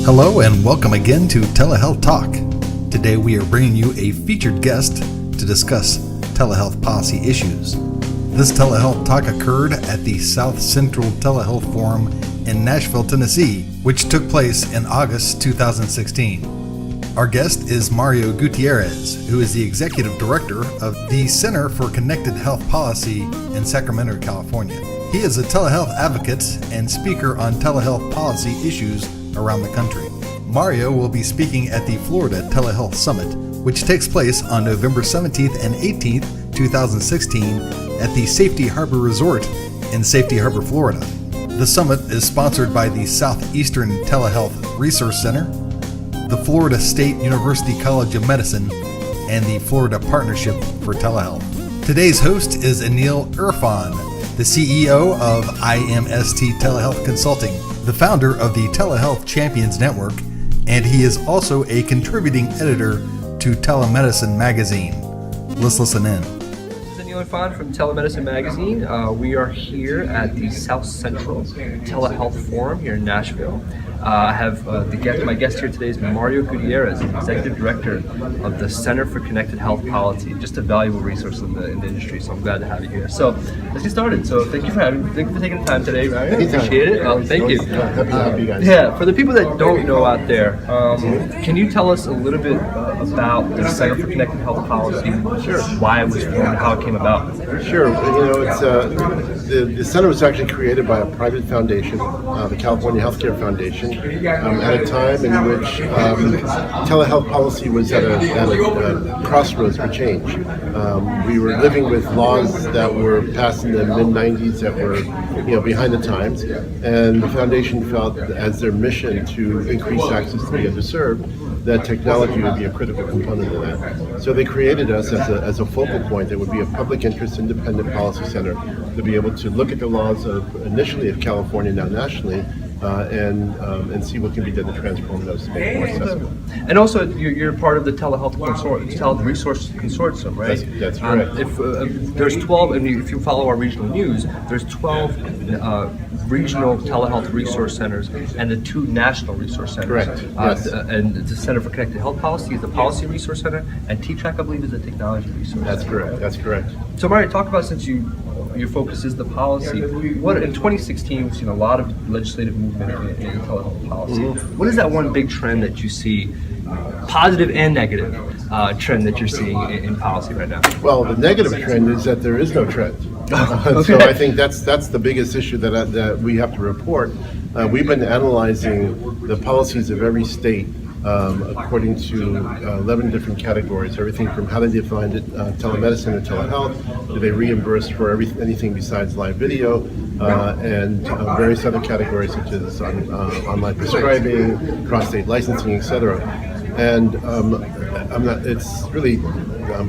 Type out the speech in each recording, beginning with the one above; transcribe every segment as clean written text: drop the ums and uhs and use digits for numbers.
Hello and welcome again to Telehealth Talk. Today we are bringing you a featured guest to discuss telehealth policy issues. This Telehealth Talk occurred at the South Central Telehealth Forum in Nashville, Tennessee, which took place in August 2016. Our guest is Mario Gutierrez, who is the Executive Director of the Center for Connected Health Policy in Sacramento, California. He is a telehealth advocate and speaker on telehealth policy issues around the country. Mario will be speaking at the Florida Telehealth Summit, which takes place on November 17th and 18th, 2016 at the Safety Harbor Resort in Safety Harbor, Florida. The summit is sponsored by the Southeastern Telehealth Resource Center, the Florida State University College of Medicine, and the Florida Partnership for Telehealth. Today's host is Aneel Irfan, the CEO of IMST Telehealth Consulting, the founder of the Telehealth Champions Network, and he is also a contributing editor to Telemedicine Magazine. Let's listen in. This is Aneel Irfan from Telemedicine Magazine. We are here at the South Central Telehealth Forum here in Nashville. I have my guest here today is Mario Gutierrez, Executive Director of the Center for Connected Health Policy, just a valuable resource in the industry, so I'm glad to have you here. So let's get started. So thank you for taking the time today, Mario. Appreciate it. Thank you. Happy to have you guys. Yeah, for the people that don't know out there, can you tell us a little bit about the Center for Connected Health Policy? Sure. Why it was formed, how it came about? Sure. It's the center was actually created by a private foundation, the California Healthcare Foundation, at a time in which telehealth policy was at a crossroads for change. We were living with laws that were passed in the mid-90s that were, behind the times, and the foundation felt as their mission to increase access to the underserved, that technology would be a critical component of that. So they created us as a focal point that would be a public interest independent policy center to be able to look at the laws initially of California, now nationally, and see what can be done to transform those to make it more accessible. And also, you're part of the Telehealth Resource Consortium, right? That's correct. There's 12, and if you follow our regional news, there's 12 regional telehealth resource centers and the 2 national resource centers. Correct. Yes. And the Center for Connected Health Policy is the policy resource center, and T-Track, I believe, is the technology resource That's center. correct. That's correct. So, Mario, talk about, since your focus is the policy. What in 2016 we've seen a lot of legislative movement in telehealth policy. Mm-hmm. What is that one big trend that you see, positive and negative trend that you're seeing in policy right now? Well, the negative trend is that there is no trend. Okay. So I think that's the biggest issue that we have to report. We've been analyzing the policies of every state according to 11 different categories, everything from how they defined it, telemedicine and telehealth, do they reimburse for anything besides live video, and various other categories such as online prescribing, cross-state licensing, etc. And it's really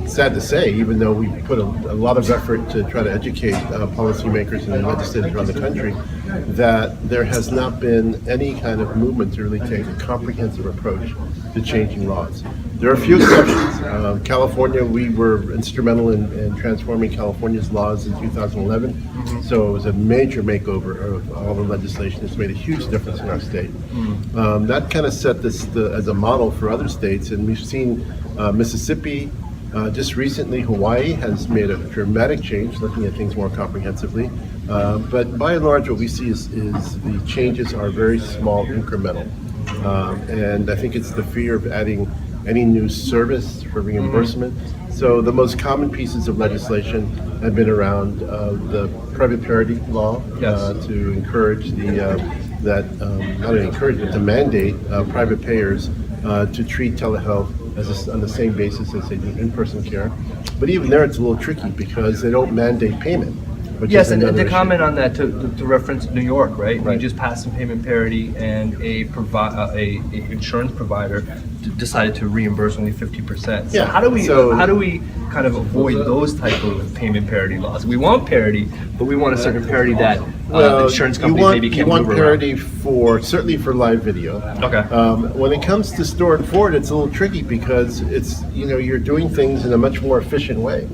sad to say, even though we put a lot of effort to try to educate policymakers and legislators around the country, that there has not been any kind of movement to really take a comprehensive approach to changing laws. There are a few exceptions. California, we were instrumental in transforming California's laws in 2011. Mm-hmm. So it was a major makeover of all the legislation. It's made a huge difference in our state. Mm-hmm. That kind of set this as a model for other states, and we've seen Mississippi, just recently Hawaii has made a dramatic change, looking at things more comprehensively. But by and large, what we see is the changes are very small, incremental. And I think it's the fear of adding any new service for reimbursement. So the most common pieces of legislation have been around the private parity law, yes, to encourage not only encourage, but to mandate private payers to treat telehealth on the same basis as they do in-person care. But even there, it's a little tricky because they don't mandate payment. Yes, and to comment on that, to reference New York, right? We just passed some payment parity, and a insurance provider decided to reimburse only 50%. So how do we kind of avoid those type of payment parity laws? We want parity, but we want a certain parity that insurance companies maybe can't move around. You want parity certainly for live video. Okay. When it comes to store and forward, it's a little tricky because it's you're doing things in a much more efficient way.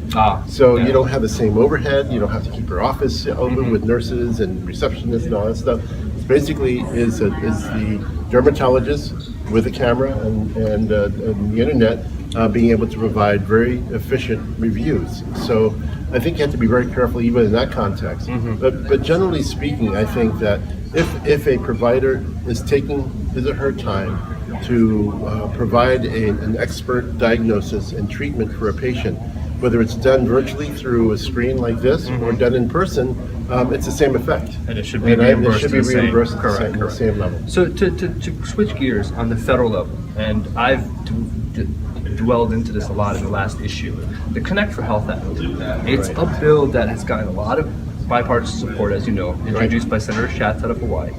So you don't have the same overhead. You don't have to keep your office open with nurses and receptionists and all that stuff. basically is the dermatologist with a camera and the internet being able to provide very efficient reviews. So I think you have to be very careful even in that context. But generally speaking, I think that if a provider is taking his or her time to provide an expert diagnosis and treatment for a patient, whether it's done virtually through a screen like this or done in person, it's the same effect. And it should be reimbursed at the same level. So to switch gears on the federal level, and I've dwelled into this a lot in the last issue, the Connect for Health Act. It's a bill that has gotten a lot of bipartisan support, as you know, introduced by Senator Schatz out of Hawaii.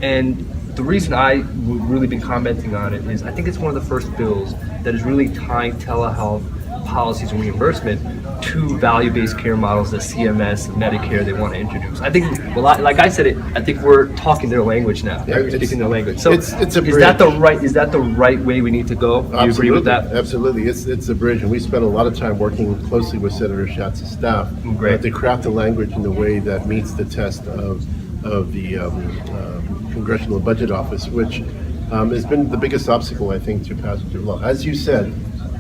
And the reason I've really been commenting on it is I think it's one of the first bills that is really tying telehealth policies and reimbursement to value-based care models that CMS, Medicare, they want to introduce. I think, well, like I said, I think we're talking their language now. Yeah, We're speaking their language. So it's a is that the right way we need to go? Do you agree with that? Absolutely, it's a bridge, and we spent a lot of time working closely with Senator Schatz's staff to craft the language in a way that meets the test of the Congressional Budget Office, which has been the biggest obstacle, I think, to passage of law. As you said,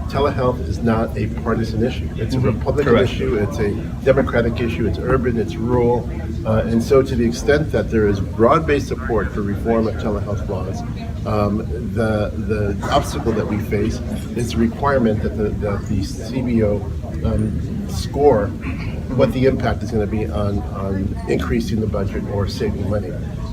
telehealth is not a partisan issue. It's a Republican issue, it's a Democratic issue, it's urban, it's rural. And so to the extent that there is broad-based support for reform of telehealth laws, the obstacle that we face is the requirement that the CBO score what the impact is going to be on increasing the budget or saving money.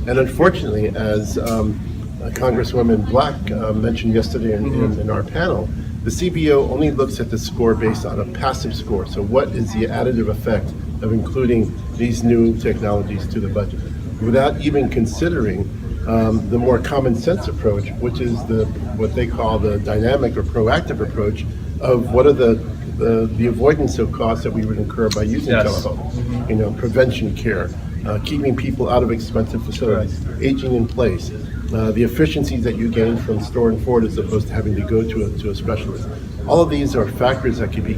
And unfortunately, as Congresswoman Black mentioned yesterday in our panel, the CBO only looks at the score based on a passive score. So what is the additive effect of including these new technologies to the budget, without even considering the more common sense approach, which is what they call the dynamic or proactive approach of what are the avoidance of costs that we would incur by using telehealth. Prevention care, keeping people out of expensive facilities, aging in place, the efficiencies that you gain from store and forward as opposed to having to go to a specialist. All of these are factors that can be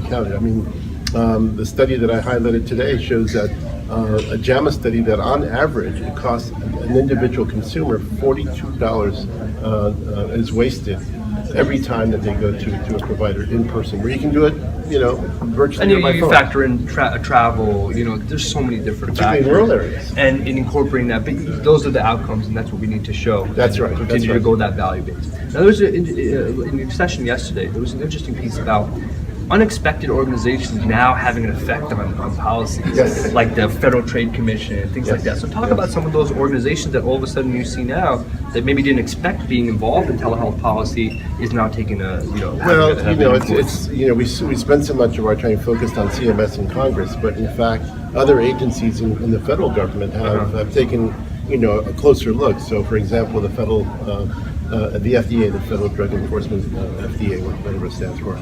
counted. I mean, the study that I highlighted today shows that a JAMA study that on average it costs an individual consumer $42 is wasted every time that they go to a provider in person, where you can do it, virtually. And you factor in travel. There's so many different factors. In rural areas. And in incorporating that, but those are the outcomes, and that's what we need to show. That's right. Continue to go that value base. Now, there was in the session yesterday, there was an interesting piece about unexpected organizations now having an effect on policies, like the Federal Trade Commission and things like that. So talk about some of those organizations that all of a sudden you see now that maybe didn't expect being involved in telehealth policy is now taking a, we spend so much of our time focused on CMS and Congress, but in fact, other agencies in the federal government have taken, a closer look. So for example, the federal the FDA, the Federal Drug Enforcement, FDA, whatever it stands for,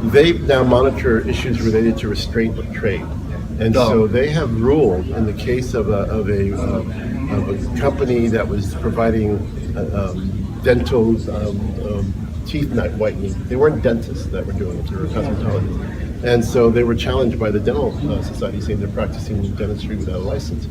they now monitor issues related to restraint of trade, and so they have ruled in the case of a company that was providing dental teeth whitening. They weren't dentists that were doing it; they were cosmetologists, and so they were challenged by the dental society, saying they're practicing dentistry without a license.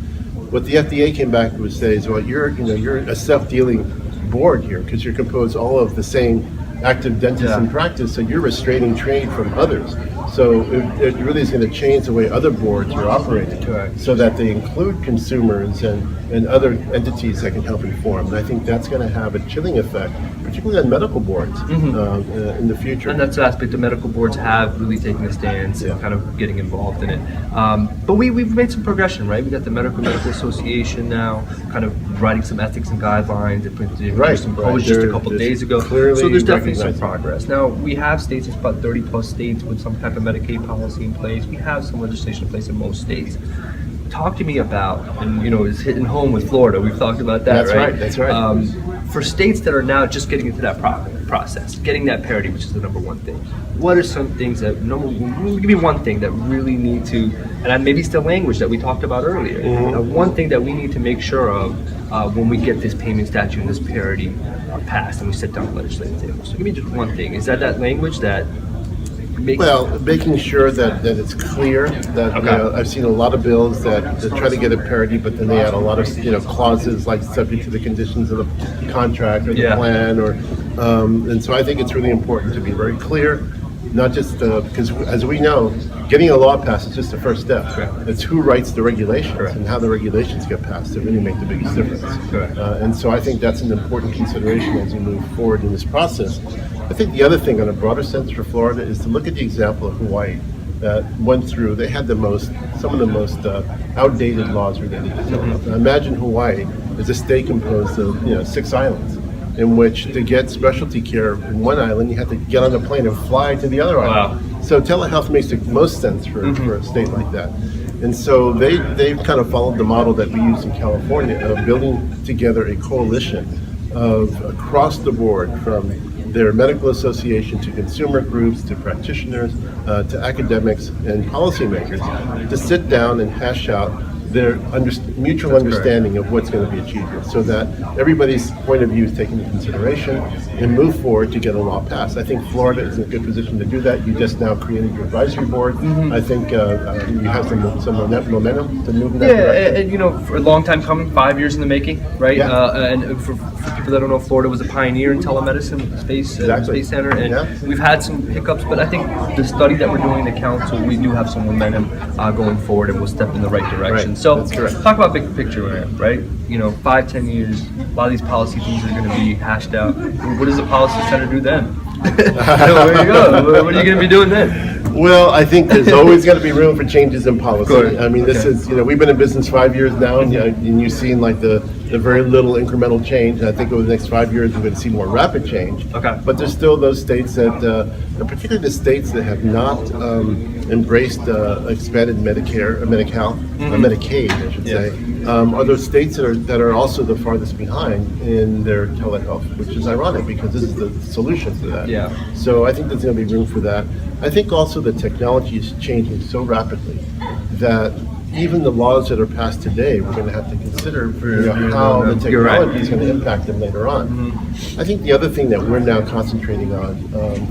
What the FDA came back to say is, well, you're a self-dealing board here because you're composed all of the same active dentists in practice, so you're restraining trade from others. So it really is going to change the way other boards are operating, so that they include consumers and other entities that can help inform. And I think that's going to have a chilling effect, particularly on medical boards in the future. And that's the aspect of medical boards have really taken a stance and kind of getting involved in it. But we've made some progression, right? We got the Medical Association now, kind of writing some ethics and guidelines. They produced some posts just a couple of days ago. So there's definitely some progress. Now we have states, there's about 30 plus states with some type of Medicaid policy in place. We have some legislation in place in most states. Talk to me about, and it's hitting home with Florida. We've talked about that, right? That's right. For states that are now just getting into that process, getting that parity, which is the number one thing. What are some things that give me one thing that really need to, and maybe it's the language that we talked about earlier. One thing that we need to make sure of when we get this payment statute and this parity passed, and we sit down at the legislative table. So give me just one thing. Is that language that Making sure that it's clear that I've seen a lot of bills that try to get a parity, but then they add a lot of clauses like subject to the conditions of the contract or the plan, and so I think it's really important to be very clear. Not just because, as we know, getting a law passed is just the first step. Correct. It's who writes the regulations Correct. and how the regulations get passed that really make the biggest difference. Correct. And so I think that's an important consideration as we move forward in this process. I think the other thing, on a broader sense for Florida, is to look at the example of Hawaii that went through. They had some of the most outdated laws related to telehealth. Now imagine Hawaii is a state composed of 6 islands, in which to get specialty care in one island, you have to get on a plane and fly to the other island. So telehealth makes the most sense for a state like that. And so they've kind of followed the model that we use in California of building together a coalition of across the board, from their medical association to consumer groups to practitioners to academics and policymakers, to sit down and hash out their mutual understanding of what's going to be achieved, so that everybody's point of view is taken into consideration and move forward to get a law passed. I think Florida is in a good position to do that. You just now created your advisory board. I think you have some momentum to move in that direction. And for a long time coming, 5 years in the making, right? And for people that don't know, Florida was a pioneer in telemedicine space center, and we've had some hiccups, but I think the study that we're doing in the council, we do have some momentum going forward, and we'll step in the right direction. So talk about big picture, right? 5-10 years, a lot of these policy things are going to be hashed out. What does the policy center do then? Where you go? What are you going to be doing then? Well, I think there's always going to be room for changes in policy. I mean, this is, we've been in business 5 years now, and you've seen like the very little incremental change. And I think over the next 5 years, we're going to see more rapid change. But there's still those states that, particularly the states that have not embraced expanded Medicare, Medi-Cal, Medicaid, I should say, are those states that are also the farthest behind in their telehealth, which is ironic because this is the solution to that. So I think there's going to be room for that. I think also the technology is changing so rapidly that even the laws that are passed today, we're going to have to consider how the technology is going to impact them later on. I think the other thing that we're now concentrating on,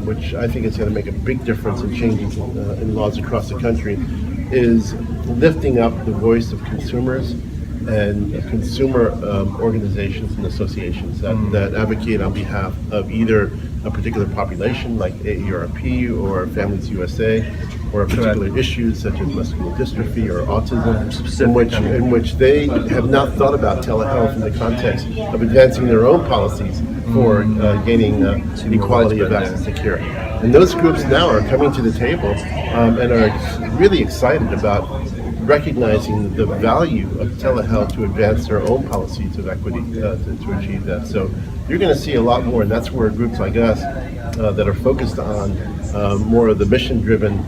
which I think is going to make a big difference in changes in laws across the country, is lifting up the voice of consumers and consumer organizations and associations that advocate on behalf of either a particular population like AARP or Families USA, or particular issues such as muscular dystrophy or autism, in which they have not thought about telehealth in the context of advancing their own policies for gaining equality of access to care. And those groups now are coming to the table and are really excited about recognizing the value of telehealth to advance their own policies of equity to achieve that. So you're going to see a lot more, and that's where groups like us that are focused on more of the mission-driven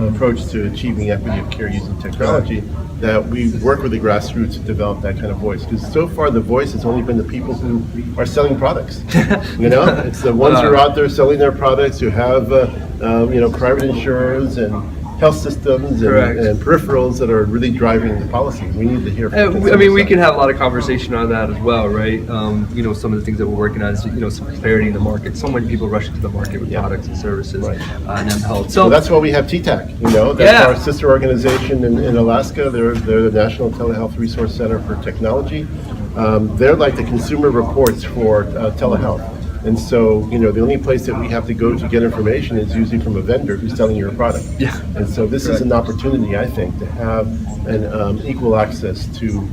approach to achieving equity of care using technology, that we work with the grassroots to develop that kind of voice. Because so far the voice has only been the people who are selling products. It's the ones who are out there selling their products, who have private insurers and health systems and peripherals that are really driving the policy. We need to hear from we can have a lot of conversation on that as well, right? Some of the things that we're working on is, some clarity in the market. So many people rushing to the market with products and services and health. So that's why we have TTAC, that's our sister organization in Alaska. They're the National Telehealth Resource Center for Technology. They're like the consumer reports for telehealth. And so, the only place that we have to go to get information is usually from a vendor who's selling your product. And so this is an opportunity, I think, to have an equal access to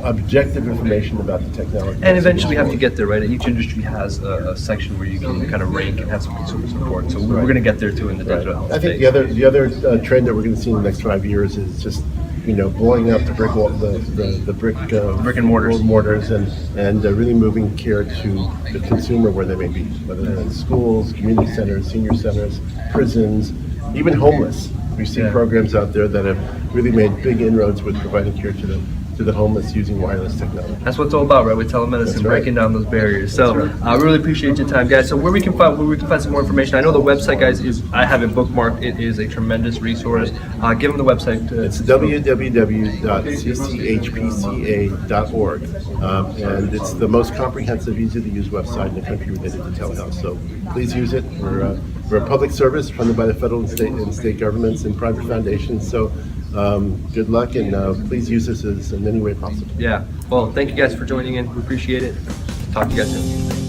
objective information about the technology. And eventually we have to get there, right? Each industry has a section where you can kind of rank and have some consumer support. So we're going to get there too in the digital health space. I think the other trend that we're going to see in the next 5 years is just blowing up the brick and mortars and really moving care to the consumer where they may be, whether they're in schools, community centers, senior centers, prisons, even homeless. We see programs out there that have really made big inroads with providing care to to the homeless using wireless technology. That's what it's all about, right? With telemedicine, That's right. breaking down those barriers. So I really appreciate your time, guys. So where we can find some more information. I know the website, guys, I have it bookmarked. It is a tremendous resource. Give them the website. It's www.cchpca.org, and it's the most comprehensive, easy-to-use website in the country related to telehealth. So please use it. We're a public service funded by the federal and state governments and private foundations. So good luck, and please use this in any way possible. Yeah. Well, thank you guys for joining in. We appreciate it. Talk to you guys soon.